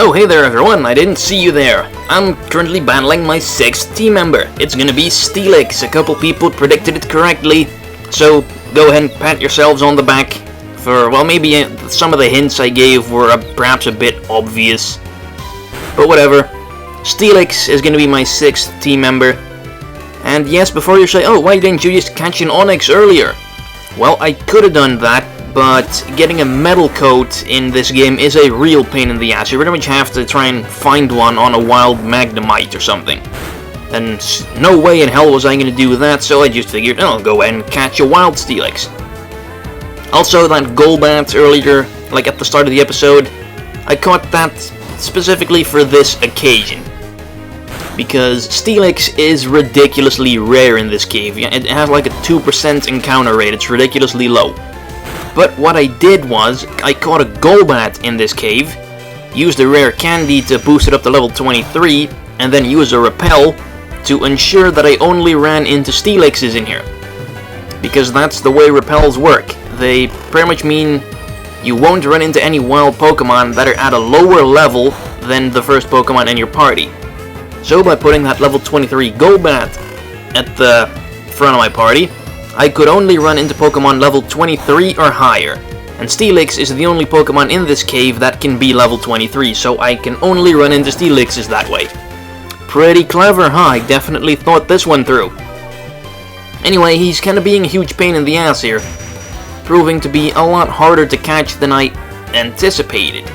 Oh, hey there everyone, I didn't see you there. I'm currently battling my 6th team member. It's gonna be Steelix. A couple people predicted it correctly, so go ahead and pat yourselves on the back for, well, maybe some of the hints I gave were perhaps a bit obvious. But whatever. Steelix is gonna be my 6th team member. And yes, before you say, oh, why didn't you just catch an Onyx earlier? Well, I could have done that, but getting a metal coat in this game is a real pain in the ass. You pretty much have to try and find one on a wild Magnemite or something. And no way in hell was I going to do that, so I just figured, oh, I'll go ahead and catch a wild Steelix. Also, that Golbat earlier, like at the start of the episode, I caught that specifically for this occasion. Because Steelix is ridiculously rare in this cave. It has like a 2% encounter rate, it's ridiculously low. But what I did was, I caught a Golbat in this cave, used a rare candy to boost it up to level 23, and then used a repel to ensure that I only ran into Steelixes in here. Because that's the way repels work. They pretty much mean you won't run into any wild Pokemon that are at a lower level than the first Pokemon in your party. So by putting that level 23 Golbat at the front of my party, I could only run into Pokemon level 23 or higher, and Steelix is the only Pokemon in this cave that can be level 23, so I can only run into Steelixes that way. Pretty clever, huh? I definitely thought this one through. Anyway, he's kinda being a huge pain in the ass here, proving to be a lot harder to catch than I anticipated.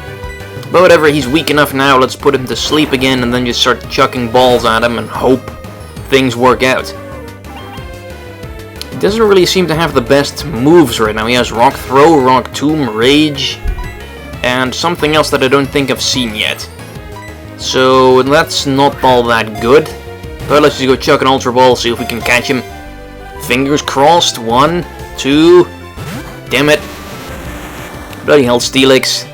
But whatever, he's weak enough now, let's put him to sleep again and then just start chucking balls at him and hope things work out. He doesn't really seem to have the best moves right now. He has Rock Throw, Rock Tomb, Rage, and something else that I don't think I've seen yet. So that's not all that good. But let's just go chuck an Ultra Ball, see if we can catch him. Fingers crossed. 1, 2. Damn it. Bloody hell, Steelix.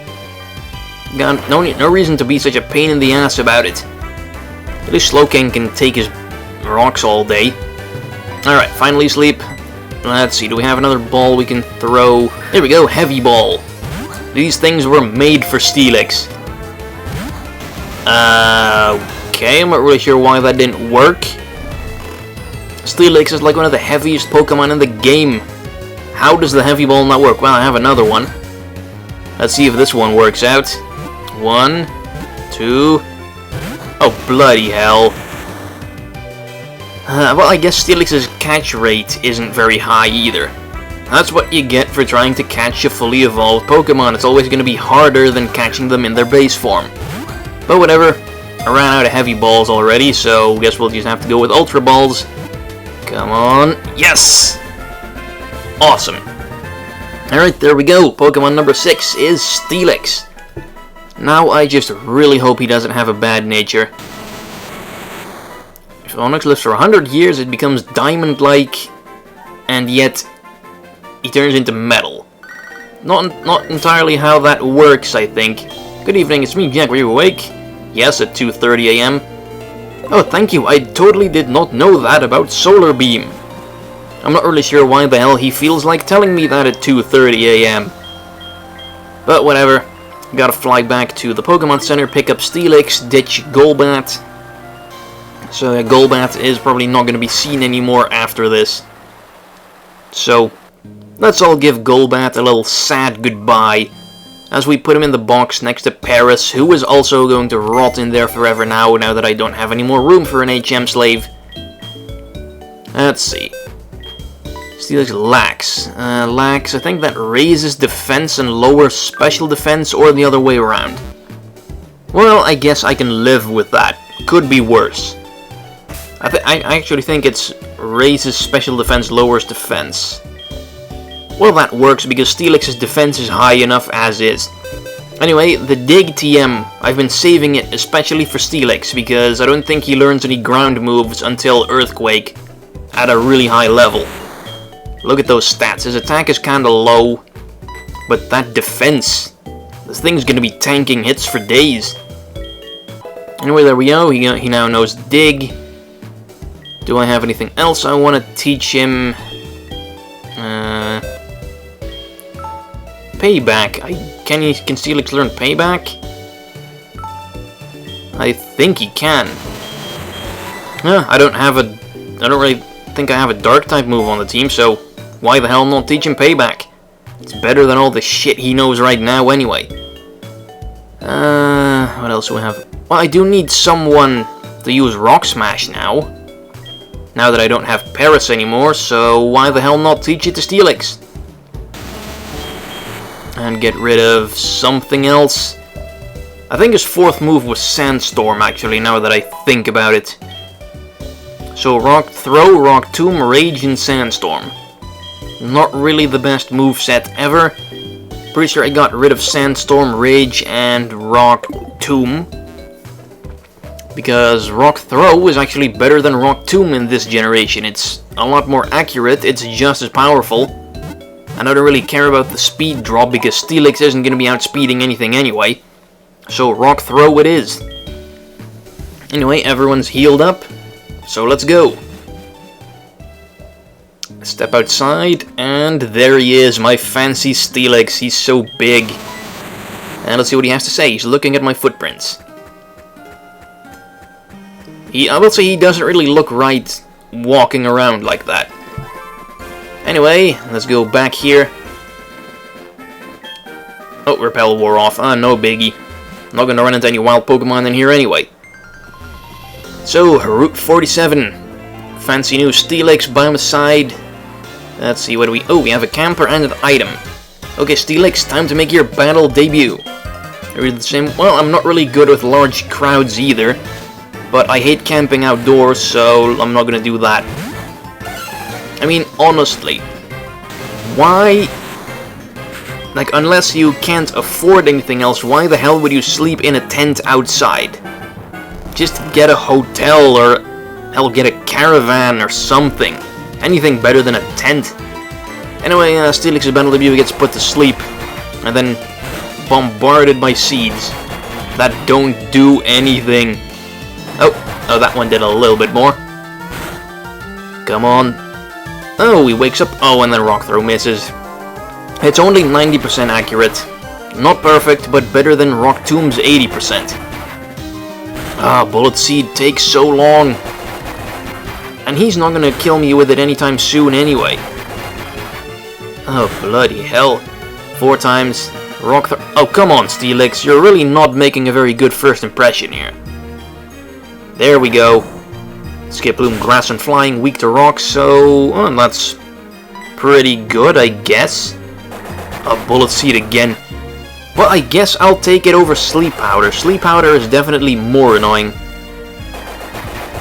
Got no reason to be such a pain in the ass about it. At least Slowking can take his rocks all day. Alright, finally asleep. Let's see, do we have another ball we can throw? There we go, Heavy Ball. These things were made for Steelix. Okay, I'm not really sure why that didn't work. Steelix is like one of the heaviest Pokemon in the game. How does the Heavy Ball not work? Well, I have another one. Let's see if this one works out. 1, 2... Oh, bloody hell. Well, I guess Steelix's catch rate isn't very high either. That's what you get for trying to catch a fully evolved Pokemon. It's always going to be harder than catching them in their base form. But whatever, I ran out of Heavy Balls already, so I guess we'll just have to go with Ultra Balls. Come on. Yes! Awesome. Alright, there we go. Pokemon number 6 is Steelix. Now I just really hope he doesn't have a bad nature. If Onyx lives for 100 years, it becomes diamond-like, and yet he turns into metal. Not entirely how that works, I think. Good evening, it's me, Jack. Were you awake? Yes, at 2:30 AM. Oh, thank you. I totally did not know that about Solar Beam. I'm not really sure why the hell he feels like telling me that at 2:30 AM. But whatever. Gotta fly back to the Pokemon Center, pick up Steelix, ditch Golbat. So Golbat is probably not going to be seen anymore after this. So let's all give Golbat a little sad goodbye as we put him in the box next to Paris, who is also going to rot in there forever now that I don't have any more room for an HM slave. Let's see. Steelix Lax. Lax, I think that raises defense and lowers special defense, or the other way around. Well, I guess I can live with that. Could be worse. I actually think it's raises special defense, lowers defense. Well, that works because Steelix's defense is high enough as is. Anyway, the Dig TM, I've been saving it especially for Steelix because I don't think he learns any ground moves until Earthquake at a really high level. Look at those stats. His attack is kinda low, but that defense, this thing's gonna be tanking hits for days. Anyway, there we go. He now knows Dig. Do I have anything else I want to teach him? Payback. Can Steelix learn Payback? I think he can. I don't really think I have a dark type move on the team, so why the hell not teach him payback? It's better than all the shit he knows right now anyway. What else do we have? Well, I do need someone to use Rock Smash now. Now that I don't have Paris anymore, so why the hell not teach it to Steelix? And get rid of something else. I think his fourth move was Sandstorm, actually, now that I think about it. So Rock Throw, Rock Tomb, Rage, and Sandstorm. Not really the best moveset ever. Pretty sure I got rid of Sandstorm, Rage, and Rock Tomb. Because Rock Throw is actually better than Rock Tomb in this generation. It's a lot more accurate, it's just as powerful. And I don't really care about the speed drop because Steelix isn't going to be outspeeding anything anyway. So Rock Throw it is. Anyway, everyone's healed up, so let's go. Step outside, and there he is, my fancy Steelix. He's so big. And let's see what he has to say. He's looking at my footprints. I will say he doesn't really look right walking around like that. Anyway, let's go back here. Oh, Repel wore off. No biggie. I'm not gonna run into any wild Pokemon in here anyway. So, Route 47. Fancy new Steelix by my side. Let's see, what do we... Oh, we have a camper and an item. Okay, Steelix, time to make your battle debut. Are we the same? Well, I'm not really good with large crowds either. But I hate camping outdoors, so I'm not gonna do that. I mean, honestly, why... Like, unless you can't afford anything else, why the hell would you sleep in a tent outside? Just get a hotel, or hell, get a caravan or something. Anything better than a tent. Anyway, Steelix's battle debut gets put to sleep, and then bombarded by seeds that don't do anything. Oh, that one did a little bit more. Come on. Oh, he wakes up. Oh, and then Rock Throw misses. It's only 90% accurate. Not perfect, but better than Rock Tomb's 80%. Bullet Seed takes so long. And he's not gonna kill me with it anytime soon anyway. Oh, bloody hell. 4 times. Rock Throw. Oh, come on, Steelix. You're really not making a very good first impression here. There we go. Skiploom, Grass and Flying, weak to rock, so that's pretty good, I guess. A Bullet Seed again. Well, I guess I'll take it over Sleep Powder. Sleep Powder is definitely more annoying.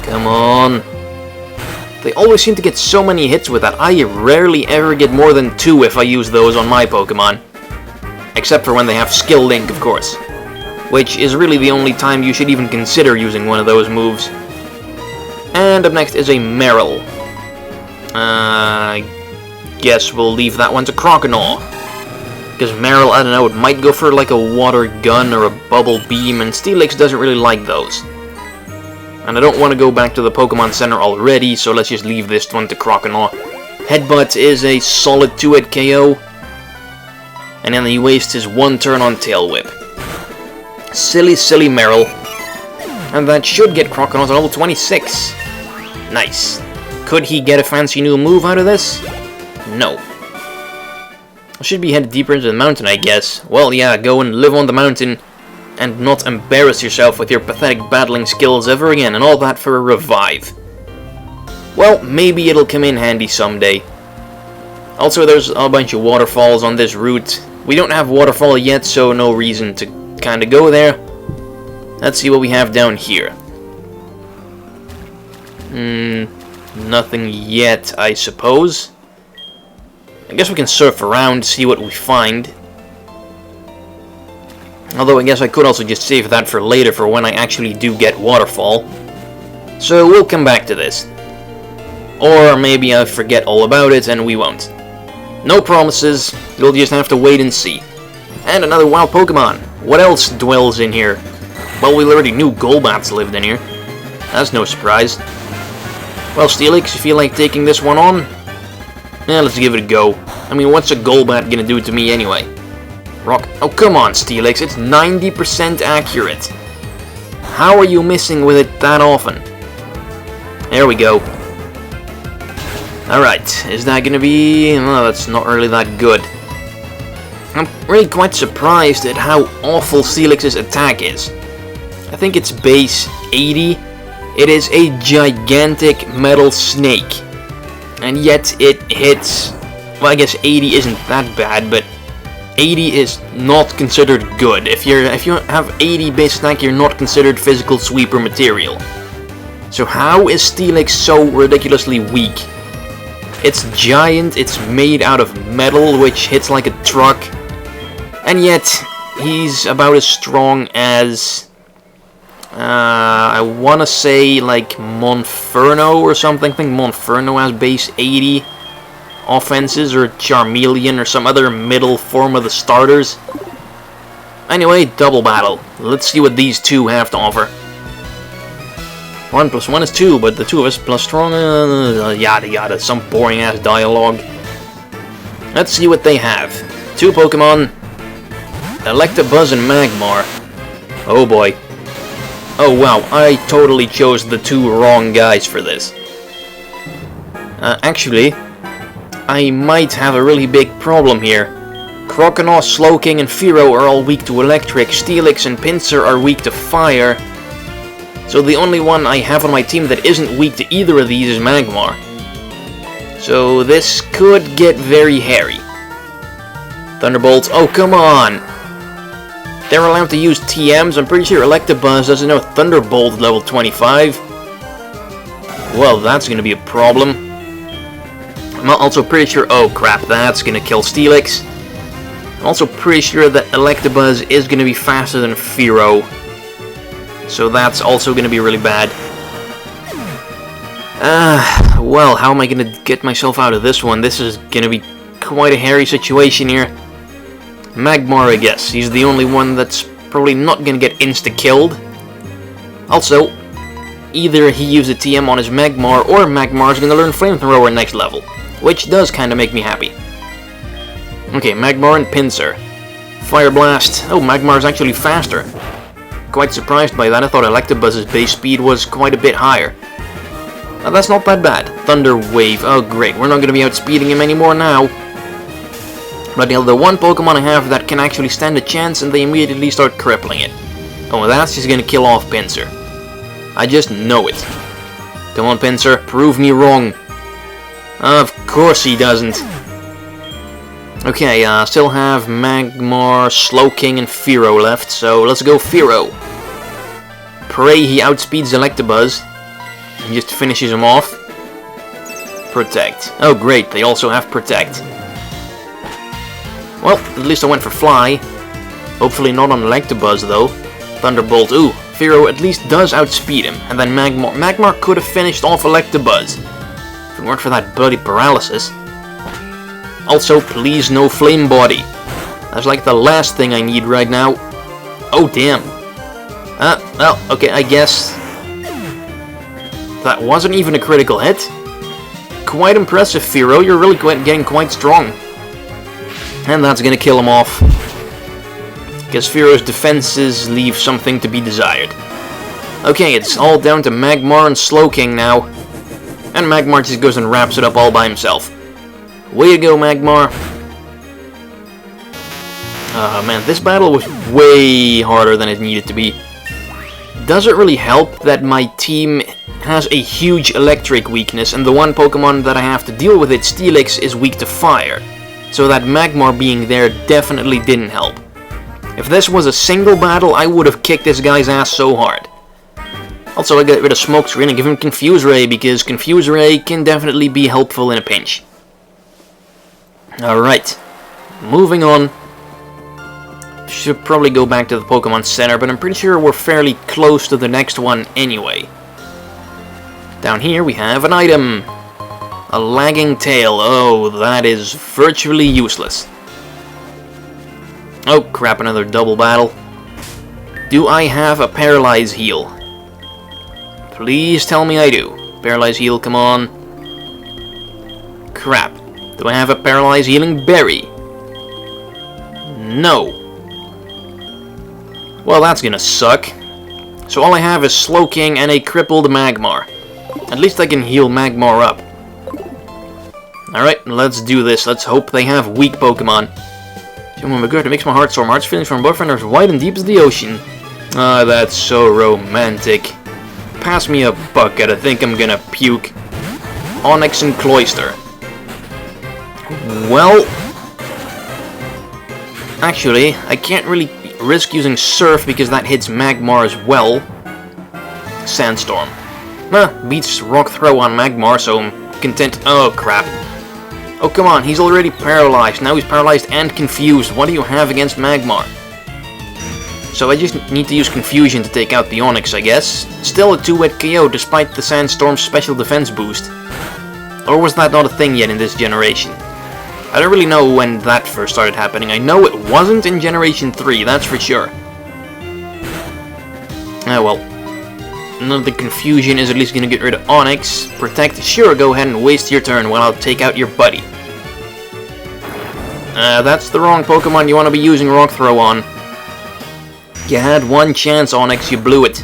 Come on. They always seem to get so many hits with that. I rarely ever get more than 2 if I use those on my Pokemon. Except for when they have Skill Link, of course. Which is really the only time you should even consider using one of those moves. And up next is a Merrill. I guess we'll leave that one to Croconaw. Because Merrill, I don't know, it might go for like a Water Gun or a Bubble Beam, and Steelix doesn't really like those. And I don't want to go back to the Pokemon Center already, so let's just leave this one to Croconaw. Headbutt is a solid 2-hit KO. And then he wastes his 1 turn on Tail Whip. Silly, silly Merrill. And that should get Croconaw to level 26. Nice. Could he get a fancy new move out of this? No. I should be headed deeper into the mountain, I guess. Well, yeah, go and live on the mountain and not embarrass yourself with your pathetic battling skills ever again, and all that for a revive. Well, maybe it'll come in handy someday. Also, there's a bunch of waterfalls on this route. We don't have waterfall yet, so no reason to kind of go there. Let's see what we have down here. Nothing yet, I suppose. I guess we can surf around, see what we find. Although I guess I could also just save that for later, for when I actually do get waterfall. So we'll come back to this. Or maybe I forget all about it and we won't. No promises, you'll just have to wait and see. And another wild Pokemon. What else dwells in here? Well, we already knew Golbats lived in here. That's no surprise. Well, Steelix, you feel like taking this one on? Yeah, let's give it a go. I mean, what's a Golbat gonna do to me anyway? Rock. Oh, come on, Steelix, it's 90% accurate. How are you missing with it that often? There we go. Alright, is that gonna be... No, that's not really that good. I'm really quite surprised at how awful Steelix's attack is. I think it's base 80. It is a gigantic metal snake. And yet it hits... Well, I guess 80 isn't that bad, but 80 is not considered good. If you have 80 base attack, you're not considered physical sweeper material. So how is Steelix so ridiculously weak? It's giant, it's made out of metal, which hits like a truck. And yet, he's about as strong as... I wanna say like Monferno or something. I think Monferno has base 80 offenses, or Charmeleon, or some other middle form of the starters. Anyway, double battle. Let's see what these two have to offer. 1 + 1 is 2, but the two of us plus strong, yada yada, some boring ass dialogue. Let's see what they have. 2 Pokemon, Electabuzz and Magmar. Oh boy. Oh wow, I totally chose the 2 wrong guys for this. Actually, I might have a really big problem here. Croconaw, Slowking, and Fearow are all weak to electric. Steelix and Pinsir are weak to fire. So the only one I have on my team that isn't weak to either of these is Magmar. So this could get very hairy. Thunderbolt, oh come on! They're allowed to use TMs. I'm pretty sure Electabuzz doesn't know Thunderbolt at level 25. Well, that's gonna be a problem. I'm also pretty sure... Oh crap, that's gonna kill Steelix. I'm also pretty sure that Electabuzz is gonna be faster than Fearow. So that's also gonna be really bad. Well, how am I gonna get myself out of this one? This is gonna be quite a hairy situation here. Magmar, I guess. He's the only one that's probably not gonna get insta-killed. Also, either he used a TM on his Magmar, or Magmar's gonna learn Flamethrower next level. Which does kinda make me happy. Okay, Magmar and Pinsir. Fire Blast. Oh, Magmar's actually faster. Quite surprised by that. I thought Electabuzz's base speed was quite a bit higher. That's not that bad. Thunder Wave. Oh great, we're not going to be outspeeding him anymore now. But the one Pokemon I have that can actually stand a chance, and they immediately start crippling it. Oh, that's just going to kill off Pinsir. I just know it. Come on Pinsir, prove me wrong. Of course he doesn't. Okay, still have Magmar, Slowking, and Fearow left, so let's go Fearow. Pray he outspeeds Electabuzz. He just finishes him off. Protect. Oh great, they also have Protect. Well, at least I went for Fly. Hopefully not on Electabuzz though. Thunderbolt, ooh, Fearow at least does outspeed him. And then Magmar. Magmar could have finished off Electabuzz. If it weren't for that bloody paralysis. Also, please no Flame Body. That's like the last thing I need right now. Oh, damn. Well, okay, I guess... That wasn't even a critical hit. Quite impressive, Fearow. You're really getting quite strong. And that's gonna kill him off. Because Fearow's defenses leave something to be desired. Okay, it's all down to Magmar and Slowking now. And Magmar just goes and wraps it up all by himself. Way to go, Magmar. Man, this battle was way harder than it needed to be. Does it really help that my team has a huge electric weakness, and the one Pokemon that I have to deal with it, Steelix, is weak to fire? So that Magmar being there definitely didn't help. If this was a single battle, I would have kicked this guy's ass so hard. Also, I got rid of Smokescreen and give him Confuse Ray, because Confuse Ray can definitely be helpful in a pinch. Alright, moving on. Should probably go back to the Pokemon Center, but I'm pretty sure we're fairly close to the next one anyway. Down here we have an item. A Lagging Tail. Oh, that is virtually useless. Oh crap, another double battle. Do I have a Paralyze Heal? Please tell me I do. Paralyze Heal, come on. Crap. Do I have a Paralyze Healing Berry? No. Well, that's gonna suck. So all I have is Slowking and a crippled Magmar. At least I can heal Magmar up. Alright, let's do this. Let's hope they have weak Pokemon. Oh my god, it makes my heart sore. My heart's feelings from boyfriend are as wide and deep as the ocean. Ah, that's so romantic. Pass me a bucket, I think I'm gonna puke. Onix and Cloyster. Well... Actually, I can't really risk using Surf because that hits Magmar as well. Sandstorm. Beats Rock Throw on Magmar, so I'm content. Oh, crap. Oh, come on, he's already paralyzed. Now he's paralyzed and confused. What do you have against Magmar? So I just need to use Confusion to take out the Onix, I guess. Still a 2-hit KO despite the Sandstorm's special defense boost. Or was that not a thing yet in this generation? I don't really know when that first started happening. I know it wasn't in Generation 3, that's for sure. Ah, well. The Confusion is at least going to get rid of Onix. Protect, sure, go ahead and waste your turn while I'll take out your buddy. That's the wrong Pokemon you want to be using Rock Throw on. You had one chance, Onix, you blew it.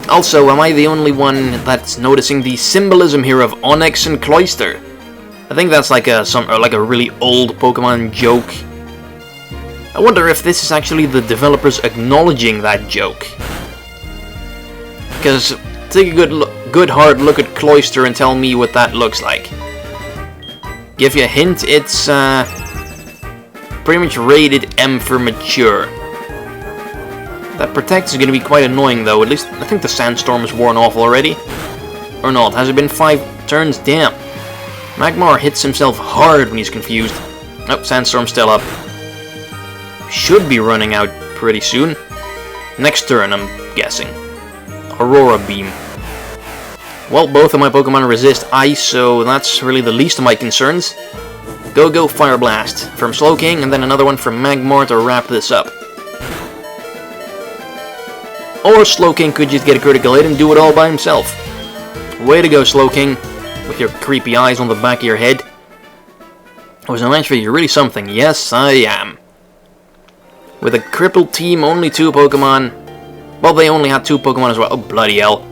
Also, am I the only one that's noticing the symbolism here of Onix and Cloyster? I think that's like a really old Pokemon joke. I wonder if this is actually the developers acknowledging that joke. Because take a good hard look at Cloyster and tell me what that looks like. Give you a hint, it's pretty much rated M for mature. That Protect is going to be quite annoying though, at least I think the Sandstorm is worn off already. Or not, has it been 5 turns? Damn. Magmar hits himself hard when he's confused. Oh, Sandstorm's still up. Should be running out pretty soon. Next turn, I'm guessing. Aurora Beam. Well, both of my Pokemon resist Ice, so that's really the least of my concerns. Go Fire Blast from Slowking, and then another one from Magmar to wrap this up. Or Slowking could just get a critical hit and do it all by himself. Way to go, Slowking, with your creepy eyes on the back of your head. I was eventually you're really something. Yes, I am. With a crippled team, only 2 Pokemon. Well, they only had 2 Pokemon as well. Oh, bloody hell.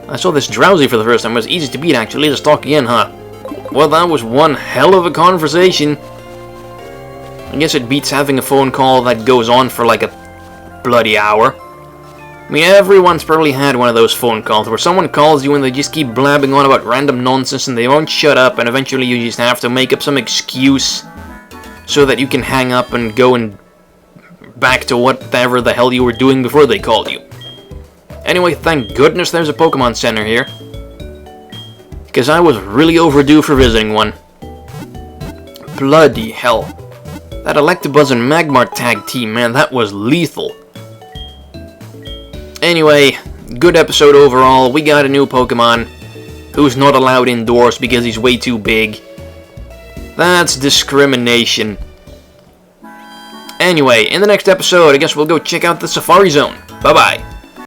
I saw this Drowsy for the first time. It was easy to beat, actually. Let's talk again, huh? Well, that was one hell of a conversation. I guess it beats having a phone call that goes on for like a bloody hour. I mean, everyone's probably had one of those phone calls where someone calls you and they just keep blabbing on about random nonsense and they won't shut up, and eventually you just have to make up some excuse so that you can hang up and go and back to whatever the hell you were doing before they called you. Anyway, thank goodness there's a Pokemon Center here, because I was really overdue for visiting one. Bloody hell. That Electabuzz and Magmar tag team, man, that was lethal. Anyway, good episode overall. We got a new Pokemon who's not allowed indoors because he's way too big. That's discrimination. Anyway, in the next episode, I guess we'll go check out the Safari Zone. Bye-bye.